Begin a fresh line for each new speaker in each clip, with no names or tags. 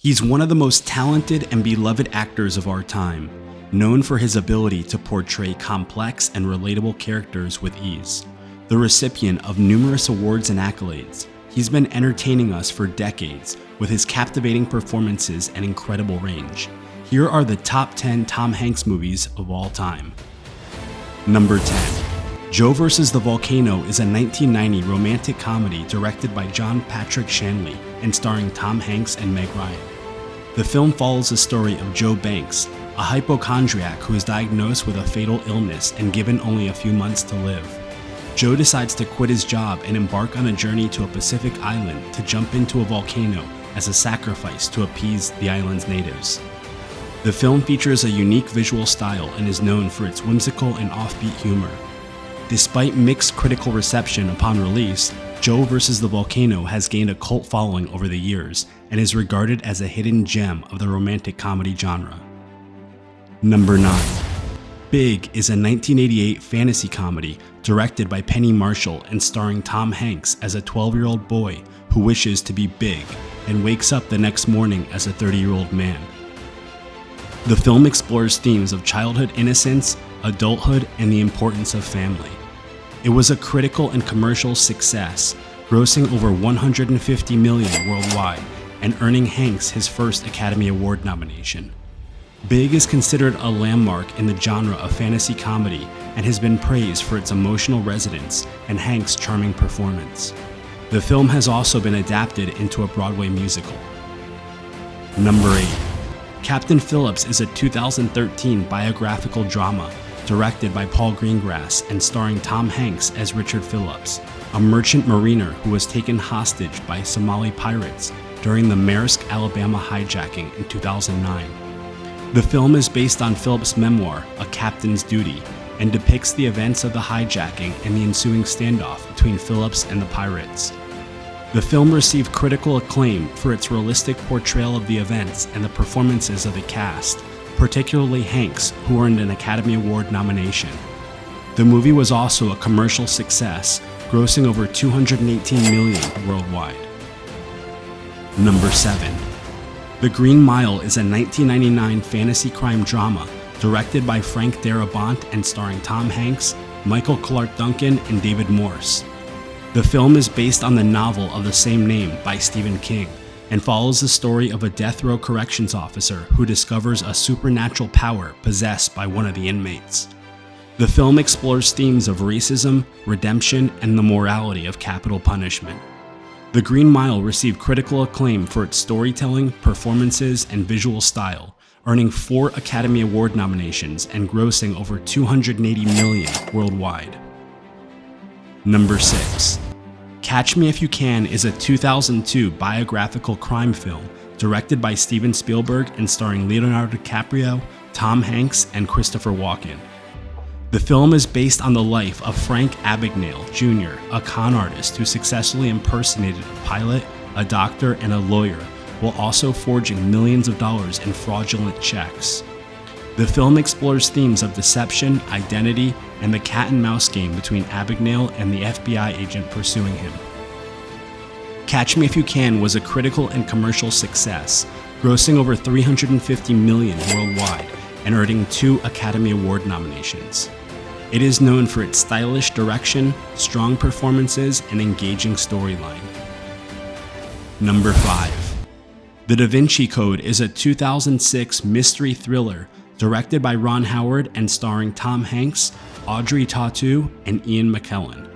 He's one of the most talented and beloved actors of our time, known for his ability to portray complex and relatable characters with ease. The recipient of numerous awards and accolades, he's been entertaining us for decades with his captivating performances and incredible range. Here are the top 10 Tom Hanks movies of all time. Number 10. Joe Versus The Volcano is a 1990 romantic comedy directed by John Patrick Shanley and starring Tom Hanks and Meg Ryan. The film follows the story of Joe Banks, a hypochondriac who is diagnosed with a fatal illness and given only a few months to live. Joe decides to quit his job and embark on a journey to a Pacific island to jump into a volcano as a sacrifice to appease the island's natives. The film features a unique visual style and is known for its whimsical and offbeat humor. Despite mixed critical reception upon release, Joe Versus The Volcano has gained a cult following over the years and is regarded as a hidden gem of the romantic comedy genre. Number 9. Big is a 1988 fantasy comedy directed by Penny Marshall and starring Tom Hanks as a 12-year-old boy who wishes to be big and wakes up the next morning as a 30-year-old man. The film explores themes of childhood innocence, adulthood, and the importance of family. It was a critical and commercial success, grossing over $150 million worldwide and earning Hanks his first Academy Award nomination. Big is considered a landmark in the genre of fantasy comedy and has been praised for its emotional resonance and Hanks' charming performance. The film has also been adapted into a Broadway musical. Number 8. Captain Phillips is a 2013 biographical drama directed by Paul Greengrass and starring Tom Hanks as Richard Phillips, a merchant mariner who was taken hostage by Somali pirates during the Maersk, Alabama hijacking in 2009. The film is based on Phillips' memoir, A Captain's Duty, and depicts the events of the hijacking and the ensuing standoff between Phillips and the pirates. The film received critical acclaim for its realistic portrayal of the events and the performances of the cast, particularly Hanks, who earned an Academy Award nomination. The movie was also a commercial success, grossing over $218 million worldwide. Number 7. The Green Mile is a 1999 fantasy crime drama directed by Frank Darabont and starring Tom Hanks, Michael Clarke Duncan, and David Morse. The film is based on the novel of the same name by Stephen King and follows the story of a death row corrections officer who discovers a supernatural power possessed by one of the inmates. The film explores themes of racism, redemption, and the morality of capital punishment. The Green Mile received critical acclaim for its storytelling, performances, and visual style, earning 4 Academy Award nominations and grossing over $280 million worldwide. Number 6. Catch Me If You Can is a 2002 biographical crime film directed by Steven Spielberg and starring Leonardo DiCaprio, Tom Hanks, and Christopher Walken. The film is based on the life of Frank Abagnale Jr., a con artist who successfully impersonated a pilot, a doctor, and a lawyer, while also forging millions of dollars in fraudulent checks. The film explores themes of deception, identity, and the cat-and-mouse game between Abagnale and the FBI agent pursuing him. Catch Me If You Can was a critical and commercial success, grossing over $350 million worldwide and earning 2 Academy Award nominations. It is known for its stylish direction, strong performances, and engaging storyline. Number 5. The Da Vinci Code is a 2006 mystery thriller directed by Ron Howard and starring Tom Hanks, Audrey Tautou, and Ian McKellen.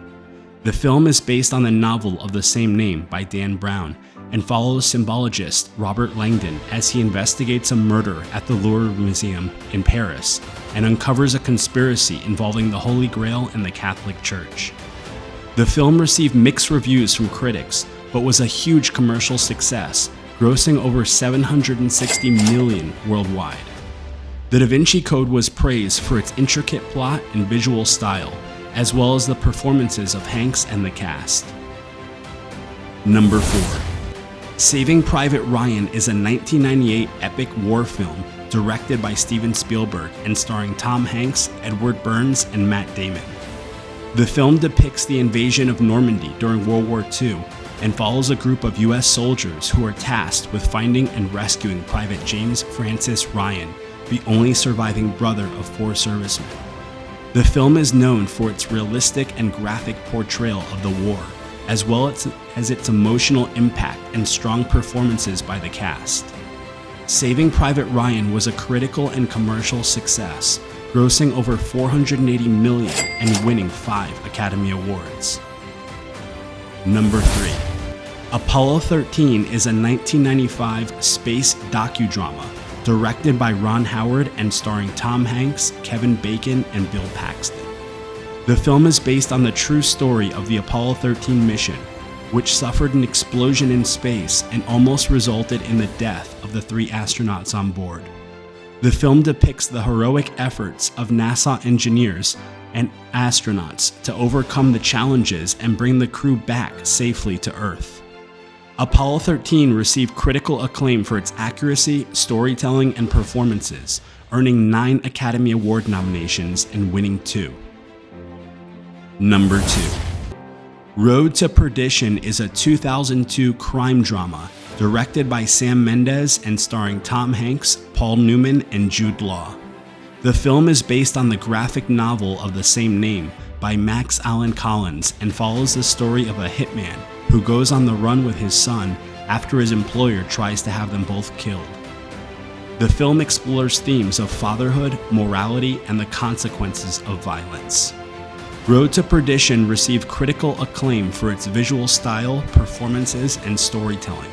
The film is based on the novel of the same name by Dan Brown and follows symbologist Robert Langdon as he investigates a murder at the Louvre Museum in Paris and uncovers a conspiracy involving the Holy Grail and the Catholic Church. The film received mixed reviews from critics, but was a huge commercial success, grossing over $760 million worldwide. The Da Vinci Code was praised for its intricate plot and visual style, as well as the performances of Hanks and the cast. Number 4. Saving Private Ryan is a 1998 epic war film directed by Steven Spielberg and starring Tom Hanks, Edward Burns, and Matt Damon. The film depicts the invasion of Normandy during World War II and follows a group of U.S. soldiers who are tasked with finding and rescuing Private James Francis Ryan, the only surviving brother of 4 servicemen. The film is known for its realistic and graphic portrayal of the war, as well as its emotional impact and strong performances by the cast. Saving Private Ryan was a critical and commercial success, grossing over $480 million and winning 5 Academy Awards. Number 3. Apollo 13 is a 1995 space docudrama directed by Ron Howard and starring Tom Hanks, Kevin Bacon, and Bill Paxton. The film is based on the true story of the Apollo 13 mission, which suffered an explosion in space and almost resulted in the death of the 3 astronauts on board. The film depicts the heroic efforts of NASA engineers and astronauts to overcome the challenges and bring the crew back safely to Earth. Apollo 13 received critical acclaim for its accuracy, storytelling, and performances, earning 9 Academy Award nominations and winning 2. Number 2. Road to Perdition is a 2002 crime drama directed by Sam Mendes and starring Tom Hanks, Paul Newman, and Jude Law. The film is based on the graphic novel of the same name by Max Allan Collins and follows the story of a hitman who goes on the run with his son after his employer tries to have them both killed. The film explores themes of fatherhood, morality, and the consequences of violence. Road to Perdition received critical acclaim for its visual style, performances, and storytelling,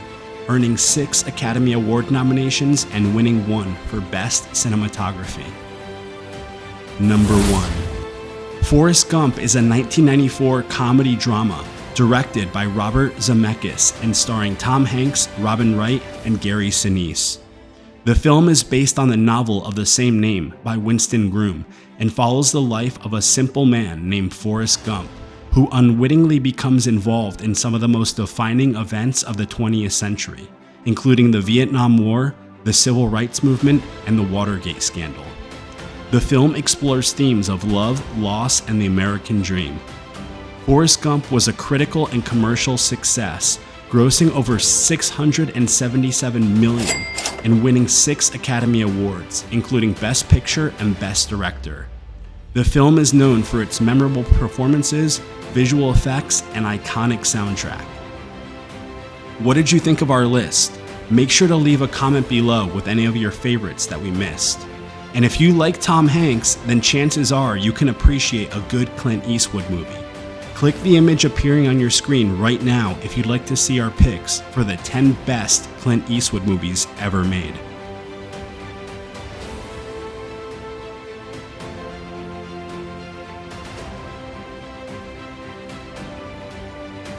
earning 6 Academy Award nominations and winning 1 for Best Cinematography. Number 1. Forrest Gump is a 1994 comedy drama directed by Robert Zemeckis and starring Tom Hanks, Robin Wright, and Gary Sinise. The film is based on the novel of the same name by Winston Groom and follows the life of a simple man named Forrest Gump, who unwittingly becomes involved in some of the most defining events of the 20th century, including the Vietnam War, the Civil Rights Movement, and the Watergate scandal. The film explores themes of love, loss, and the American dream. Forrest Gump was a critical and commercial success, grossing over $677 million and winning 6 Academy Awards, including Best Picture and Best Director. The film is known for its memorable performances, visual effects, and iconic soundtrack. What did you think of our list? Make sure to leave a comment below with any of your favorites that we missed. And if you like Tom Hanks, then chances are you can appreciate a good Clint Eastwood movie. Click the image appearing on your screen right now if you'd like to see our picks for the 10 best Clint Eastwood movies ever made.